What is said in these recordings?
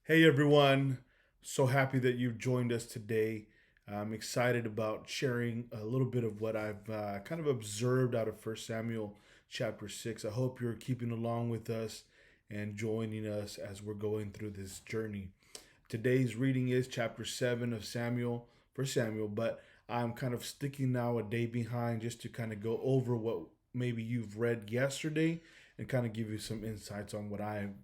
Hey everyone, so happy that you've joined us today. I'm excited about sharing a little bit of what I've kind of observed out of First Samuel chapter 6. I hope you're keeping along with us and joining us as we're going through this journey. Today's reading is chapter 7 of Samuel, First Samuel, but I'm kind of sticking now a day behind just to kind of go over what maybe you've read yesterday and kind of give you some insights on what I've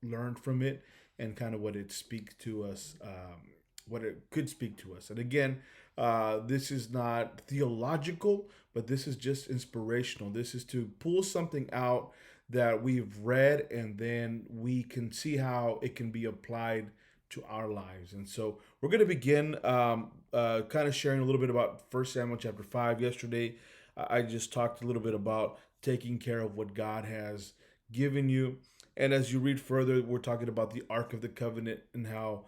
learned from it and kind of what it speaks to us, what it could speak to us. And again, this is not theological, but this is just inspirational. This is to pull something out that we've read and then we can see how it can be applied to our lives. And so we're going to begin kind of sharing a little bit about First Samuel chapter 5. Yesterday, I just talked a little bit about taking care of what God has given you. And as you read further, we're talking about the Ark of the Covenant and how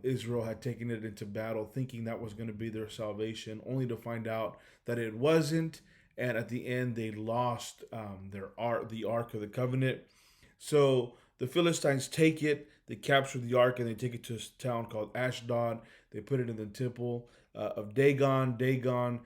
Israel had taken it into battle, thinking that was going to be their salvation, only to find out that it wasn't. And at the end, they lost their ark, the Ark of the Covenant. So the Philistines take it, they capture the ark, and they take it to a town called Ashdod. They put it in the temple of Dagon. Dagon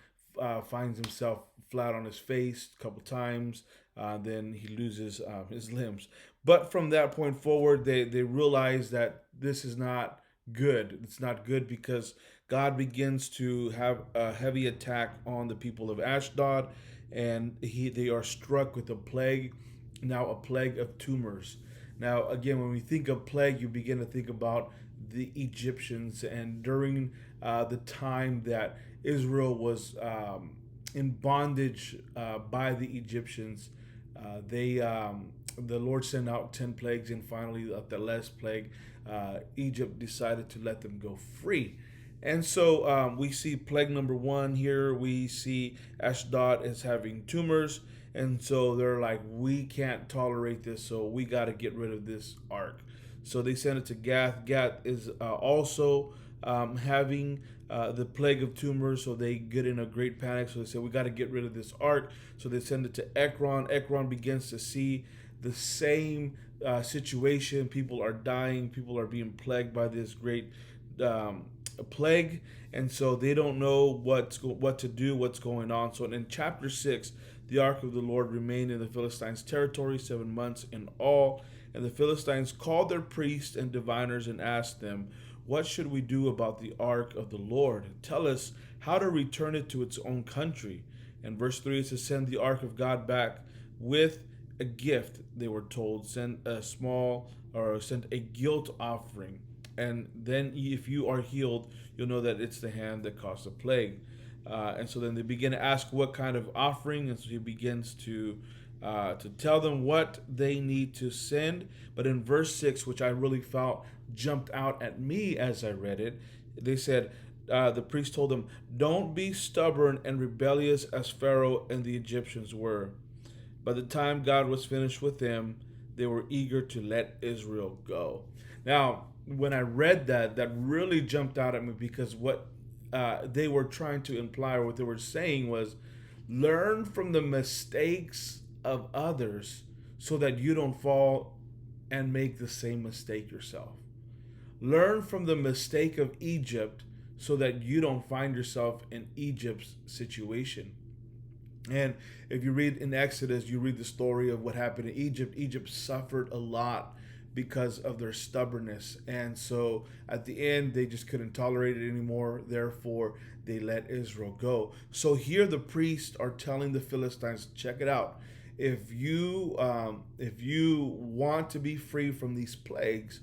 finds himself flat on his face a couple times. Then he loses his limbs. But from that point forward, they realize that this is not good. It's not good because God begins to have a heavy attack on the people of Ashdod, and they are struck with a plague, now a plague of tumors. Now, again, when we think of plague, you begin to think about the Egyptians, and during the time that Israel was in bondage by the Egyptians, they the Lord sent out 10 plagues, and finally, at the last plague, Egypt decided to let them go free. And so we see plague number one here. We see Ashdod is having tumors. And so they're like, we can't tolerate this. So we got to get rid of this ark. So they send it to Gath. Gath is also having the plague of tumors. So they get in a great panic. So they say, we got to get rid of this ark. So they send it to Ekron. Ekron begins to see the same situation. People are dying. People are being plagued by this great plague, and so they don't know what to do, what's going on. So in chapter 6, the ark of the Lord remained in the Philistines' territory 7 months in all, and the Philistines called their priests and diviners and asked them, "What should we do about the ark of the Lord? Tell us how to return it to its own country." And verse 3 is to send the ark of God back with a gift. They were told, send a small or send a guilt offering, and then if you are healed, you'll know that it's the hand that caused the plague. And so then they begin to ask what kind of offering, and so he begins to tell them what they need to send. But in verse 6, which I really felt jumped out at me as I read it, they said, the priest told them, "Don't be stubborn and rebellious as Pharaoh and the Egyptians were." By the time God was finished with them, they were eager to let Israel go. Now, when I read that, that really jumped out at me because what they were trying to imply, or what they were saying, was learn from the mistakes of others so that you don't fall and make the same mistake yourself. Learn from the mistake of Egypt so that you don't find yourself in Egypt's situation. And if you read in Exodus, you read the story of what happened in Egypt. Egypt suffered a lot because of their stubbornness. And so at the end, they just couldn't tolerate it anymore. Therefore, they let Israel go. So here the priests are telling the Philistines, check it out. If you want to be free from these plagues,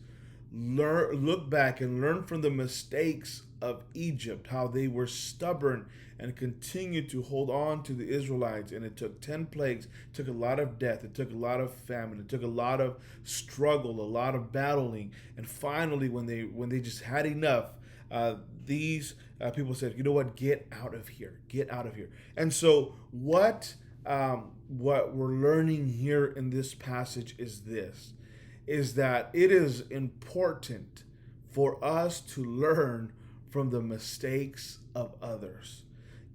look back and learn from the mistakes of Egypt, how they were stubborn and continued to hold on to the Israelites. And it took 10 plagues, it took a lot of death, it took a lot of famine, it took a lot of struggle, a lot of battling. And finally, when they just had enough, these people said, "You know what? Get out of here! Get out of here!" And so, what we're learning here in this passage is that it is important for us to learn from the mistakes of others.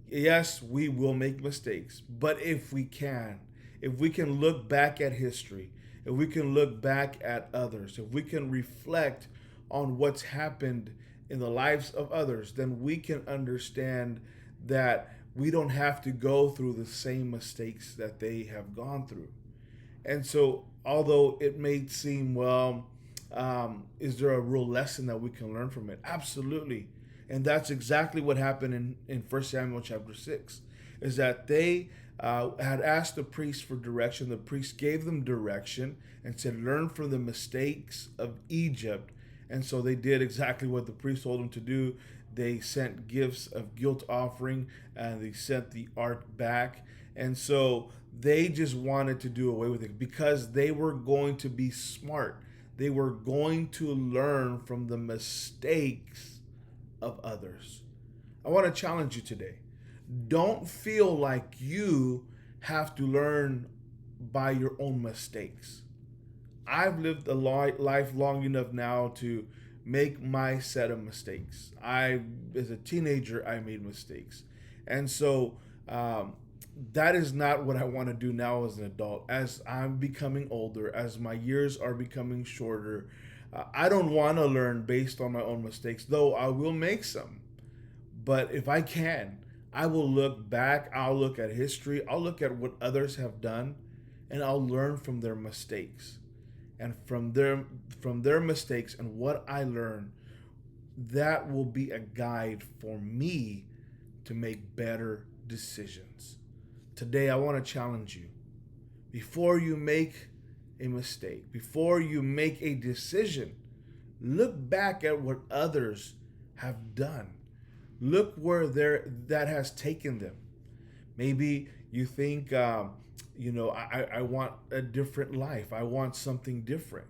Yes, we will make mistakes, but if we can look back at history if we can look back at others, if we can reflect on what's happened in the lives of others, then we can understand that we don't have to go through the same mistakes that they have gone through. And so, although it may seem, well, is there a real lesson that we can learn from it? Absolutely. And that's exactly what happened in 1 Samuel chapter 6, is that they had asked the priest for direction. The priest gave them direction and said, learn from the mistakes of Egypt. And so they did exactly what the priest told them to do. They sent gifts of guilt offering, and they sent the ark back. And so they just wanted to do away with it because they were going to be smart. They were going to learn from the mistakes of others. I want to challenge you today. Don't feel like you have to learn by your own mistakes. I've lived a life long enough now to make my set of mistakes. As a teenager, I made mistakes. And so that is not what I want to do now as an adult. As I'm becoming older, as my years are becoming shorter, I don't want to learn based on my own mistakes, though I will make some. But if I can, I will look back, I'll look at history, I'll look at what others have done, and I'll learn from their mistakes. And from their mistakes and what I learn, that will be a guide for me to make better decisions. Today I want to challenge you. Before you make a mistake, before you make a decision, look back at what others have done. Look where that has taken them. Maybe you think, I want a different life. I want something different.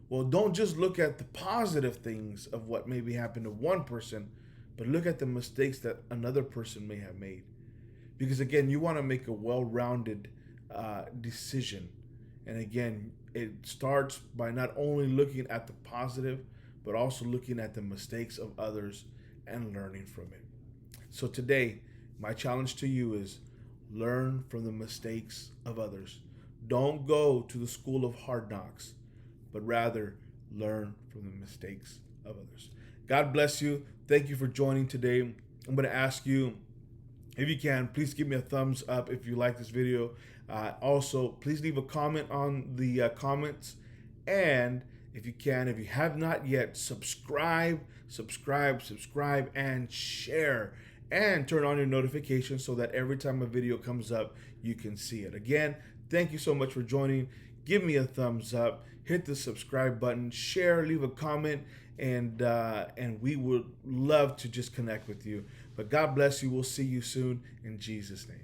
Well, don't just look at the positive things of what maybe happened to one person, but look at the mistakes that another person may have made. Because again, you want to make a well-rounded decision. And again, it starts by not only looking at the positive, but also looking at the mistakes of others and learning from it. So today, my challenge to you is learn from the mistakes of others. Don't go to the school of hard knocks, but rather learn from the mistakes of others. God bless you. Thank you for joining today. I'm going to ask you, if you can, please give me a thumbs up if you like this video. Also, please leave a comment on the comments. And if you can, if you have not yet, subscribe, and share. And turn on your notifications so that every time a video comes up, you can see it. Again, thank you so much for joining. Give me a thumbs up, hit the subscribe button, share, leave a comment, and we would love to just connect with you. But God bless you. We'll see you soon in Jesus' name.